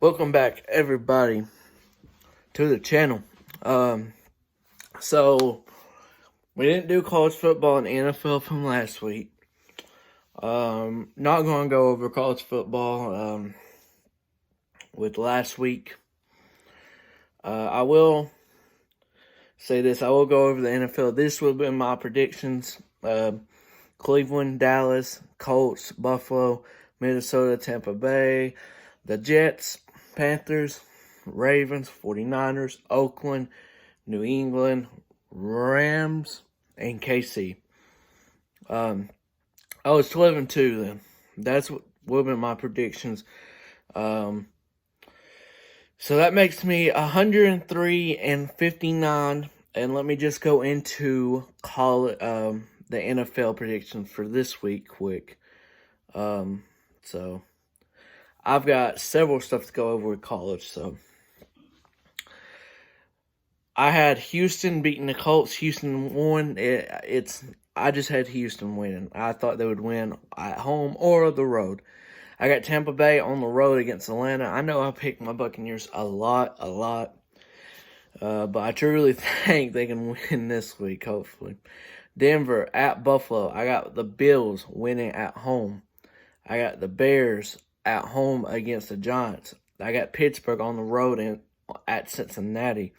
Welcome back, everybody, to the channel. So we didn't do college football and NFL from last week. Not going to go over college football with last week. I will say this. I will go over the NFL. This will be my predictions. Cleveland, Dallas, Colts, Buffalo, Minnesota, Tampa Bay, the Jets, Panthers, Ravens, 49ers, Oakland, New England, Rams, and KC. I was 12-2 then. That's what will be my predictions. So that makes me 103-59. And let me just go into the NFL predictions for this week quick. So I've got several stuff to go over with college. So I had Houston beating the Colts. Houston won. I just had Houston winning. I thought they would win at home or the road. I got Tampa Bay on the road against Atlanta. I know I picked my Buccaneers a lot. But I truly think they can win this week, hopefully. Denver at Buffalo. I got the Bills winning at home. I got the Bears at home against the Giants. I got Pittsburgh on the road at Cincinnati.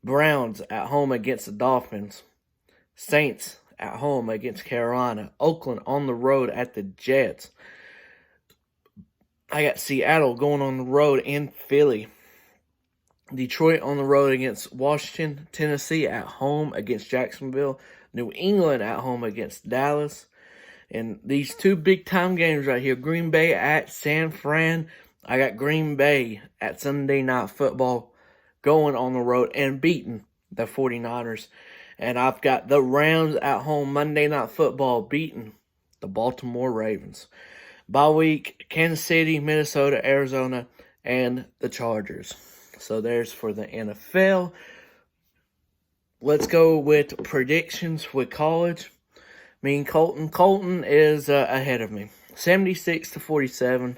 Browns at home against the Dolphins. Saints at home against Carolina. Oakland on the road at the Jets. I got Seattle going on the road in Philly. Detroit on the road against Washington. Tennessee at home against Jacksonville. New England at home against Dallas. And these two big-time games right here, Green Bay at San Fran. I got Green Bay at Sunday Night Football going on the road and beating the 49ers. And I've got the Rams at home Monday Night Football beating the Baltimore Ravens. Bye week, Kansas City, Minnesota, Arizona, and the Chargers. So there's for the NFL. Let's go with predictions with college. Me and Colton. Colton is ahead of me. 76-47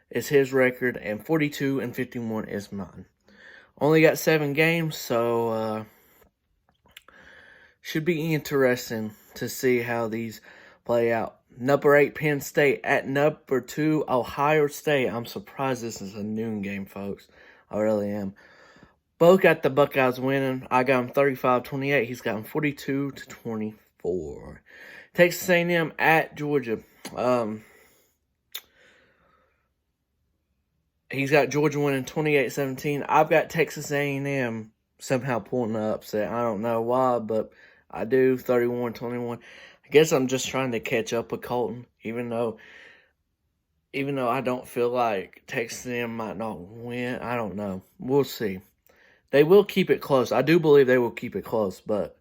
is his record, and 42-51 is mine. Only got 7 games, so should be interesting to see how these play out. Number 8, Penn State at number 2, Ohio State. I'm surprised this is a noon game, folks. I really am. Both got the Buckeyes winning. I got him 35-28. He's got him 42-24. Texas A&M at Georgia. He's got Georgia winning 28-17. I've got Texas A&M somehow pulling the upset. I don't know why, but I do. 31-21. I guess I'm just trying to catch up with Colton, even though I don't feel like Texas A&M might not win. I don't know. We'll see. They will keep it close. I do believe they will keep it close, but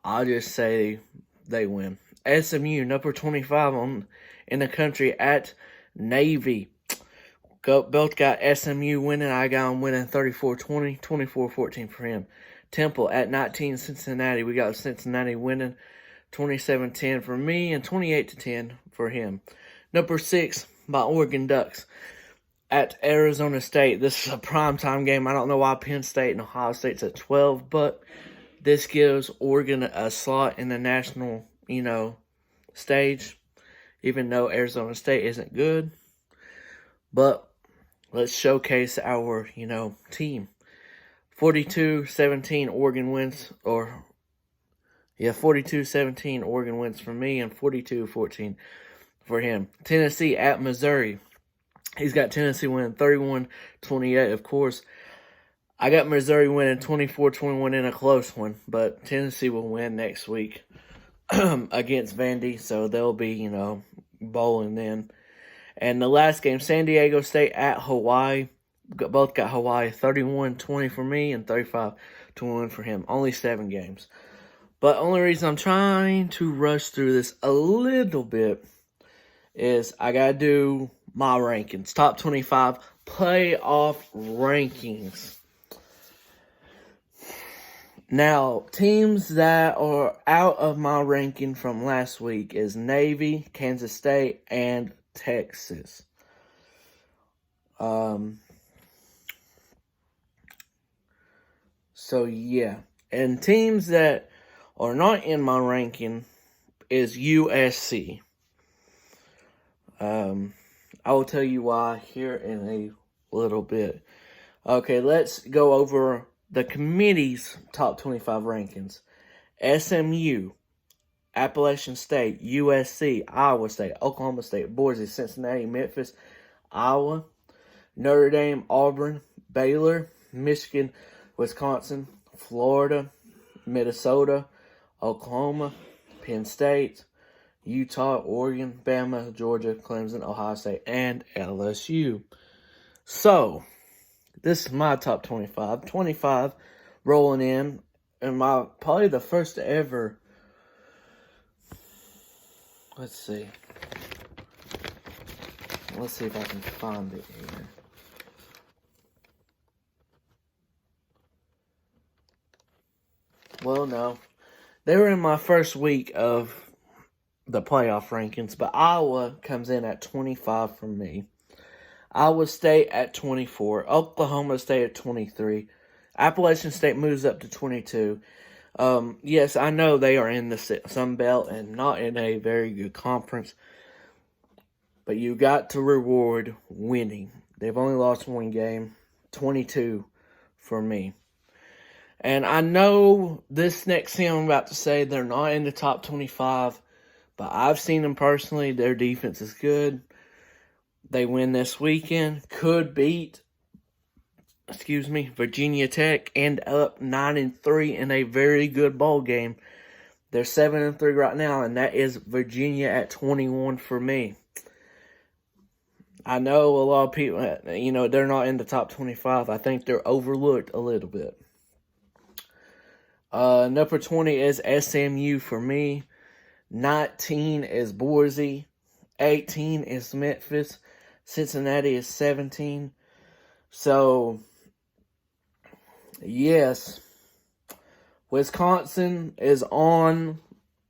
I'll just say they win. SMU, number 25 in the country at Navy. Both got SMU winning. I got them winning 34-20, 24-14 for him. Temple at 19, Cincinnati. We got Cincinnati winning 27-10 for me and 28-10 for him. Number 6, my Oregon Ducks at Arizona State. This is a primetime game. I don't know why Penn State and Ohio State's at 12, but this gives Oregon a slot in the national, stage, even though Arizona State isn't good. But let's showcase our, team. 42-17 Oregon wins, 42-17 Oregon wins for me and 42-14 for him. Tennessee at Missouri. He's got Tennessee winning 31-28, of course. I got Missouri winning 24-21 in a close one, but Tennessee will win next week against Vandy, so they'll be, bowling then. And the last game, San Diego State at Hawaii. Both got Hawaii 31-20 for me and 35-21 for him. Only 7 games. But only reason I'm trying to rush through this a little bit is I got to do my rankings. Top 25 playoff rankings. Now, teams that are out of my ranking from last week is Navy, Kansas State, and Texas. So yeah, and teams that are not in my ranking is USC. I will tell you why here in a little bit. Okay, let's go over the committee's top 25 rankings. SMU, Appalachian State, USC, Iowa State, Oklahoma State, Boise, Cincinnati, Memphis, Iowa, Notre Dame, Auburn, Baylor, Michigan, Wisconsin, Florida, Minnesota, Oklahoma, Penn State, Utah, Oregon, Bama, Georgia, Clemson, Ohio State, and LSU. So, this is my top 25. 25 rolling in, and probably the first ever. Let's see. Let's see if I can find it here. Well, no. They were in my first week of the playoff rankings, but Iowa comes in at 25 for me. Iowa State at 24. Oklahoma State at 23. Appalachian State moves up to 22. Yes, I know they are in the Sun Belt and not in a very good conference, but you got to reward winning. They've only lost one game, 22 for me. And I know this next thing I'm about to say, they're not in the top 25, but I've seen them personally. Their defense is good. They win this weekend. Could beat, Virginia Tech, end up 9-3 in a very good bowl game. They're 7-3 right now, and that is Virginia at 21 for me. I know a lot of people, they're not in the top 25. I think they're overlooked a little bit. Number 20 is SMU for me. 19 is Boise. 18 is Memphis. Cincinnati is 17. So, yes, Wisconsin is on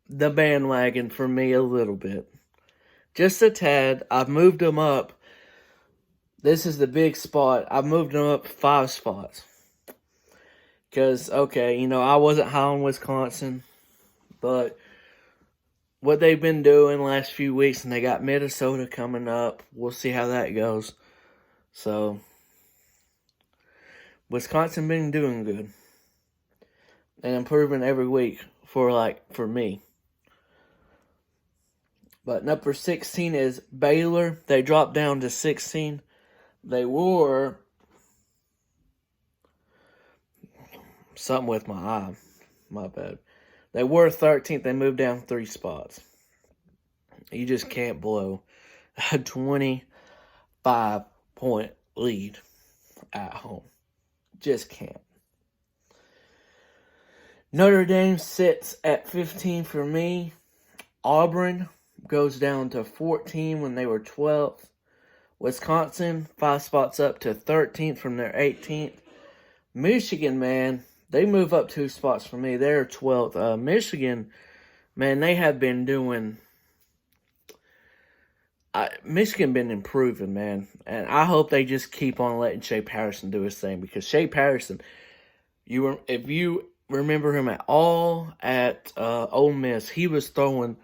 the bandwagon for me a little bit. Just a tad. I've moved them up. This is the big spot. I've moved them up 5 spots. Because, I wasn't high on Wisconsin, but what they've been doing the last few weeks, and they got Minnesota coming up. We'll see how that goes. So, Wisconsin been doing good and improving every week for me. But number 16 is Baylor. They dropped down to 16. They were something with my eye. My bad. They were 13th. They moved down 3 spots. You just can't blow a 25-point lead at home. Just can't. Notre Dame sits at 15 for me. Auburn goes down to 14 when they were 12th. Wisconsin, 5 spots up to 13th from their 18th. Michigan, man, they move up 2 spots for me. They're 12th. Michigan, man, they have been doing... Michigan been improving, man. And I hope they just keep on letting Shea Patterson do his thing. Because Shea Patterson, if you remember him at all at Ole Miss, he was throwing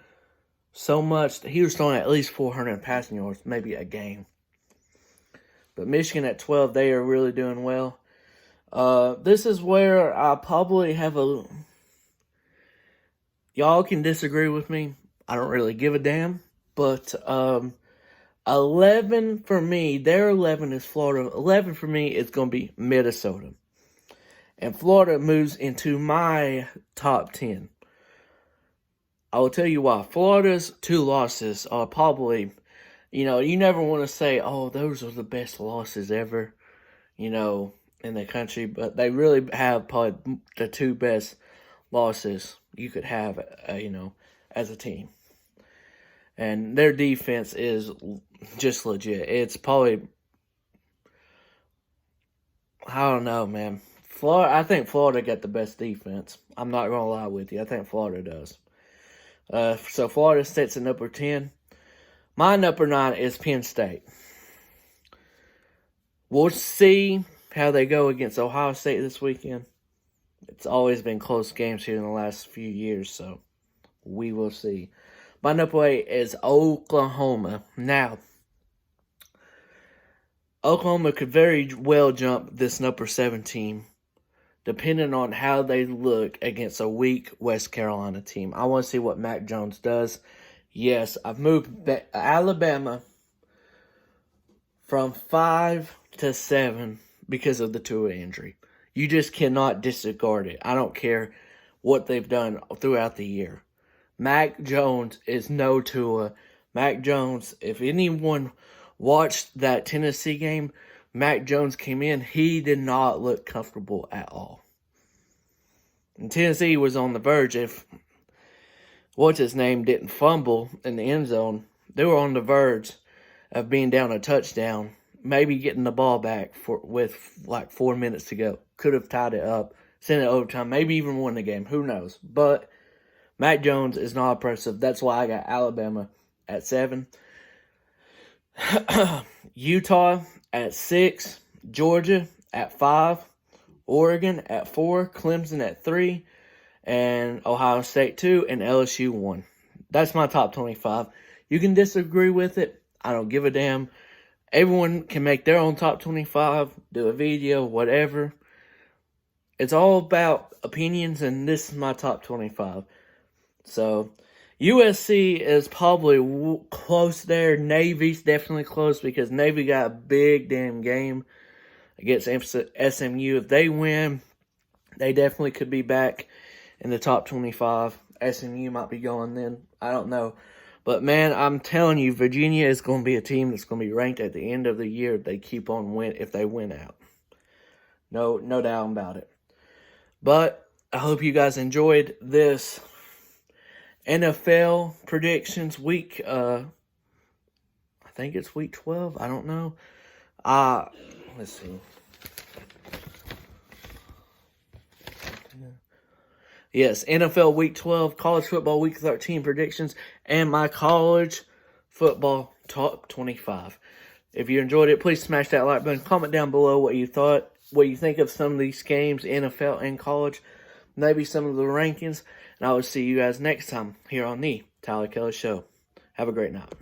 so much. He was throwing at least 400 passing yards, maybe a game. But Michigan at 12, they are really doing well. This is where I probably have a... Y'all can disagree with me. I don't really give a damn. But 11 for me, their 11 is Florida. 11 for me is going to be Minnesota. And Florida moves into my top 10. I will tell you why. Florida's 2 losses are probably, you never want to say, oh, those are the best losses ever, in the country. But they really have probably the 2 best losses you could have, as a team. And their defense is just legit. It's probably, I don't know, man. I think Florida got the best defense. I'm not going to lie with you. I think Florida does. So Florida sits at number 10. My number 9 is Penn State. We'll see how they go against Ohio State this weekend. It's always been close games here in the last few years, so we will see. My number 8 is Oklahoma. Now, Oklahoma could very well jump this number 7 team, depending on how they look against a weak West Carolina team. I want to see what Mac Jones does. Yes, I've moved Alabama from 5 to 7 because of the Tua injury. You just cannot disregard it. I don't care what they've done throughout the year. Mac Jones is no Tua. Mac Jones, if anyone watched that Tennessee game, Mac Jones came in, he did not look comfortable at all. And Tennessee was on the verge. If what's-his-name didn't fumble in the end zone, they were on the verge of being down a touchdown, maybe getting the ball back with like 4 minutes to go. Could have tied it up, sent it overtime, maybe even won the game. Who knows? But Mac Jones is not impressive. That's why I got Alabama at 7. Utah at 6. Georgia at 5. Oregon at 4. Clemson at 3. And Ohio State 2. And LSU 1. That's my top 25. You can disagree with it. I don't give a damn. Everyone can make their own top 25, do a video, whatever. It's all about opinions, and this is my top 25. So, USC is probably close there. Navy's definitely close because Navy got a big damn game against SMU. If they win, they definitely could be back in the top 25. SMU might be going then. I don't know. But, man, I'm telling you, Virginia is going to be a team that's going to be ranked at the end of the year if they keep on if they win out. No doubt about it. But I hope you guys enjoyed this NFL predictions week. I think it's week 12. I don't know. Let's see. Yes, NFL Week 12, College Football Week 13 predictions, and my college football top 25. If you enjoyed it, please smash that like button. Comment down below what you thought, what you think of some of these games, NFL and college, maybe some of the rankings. And I will see you guys next time here on the Tyler Kelly Show. Have a great night.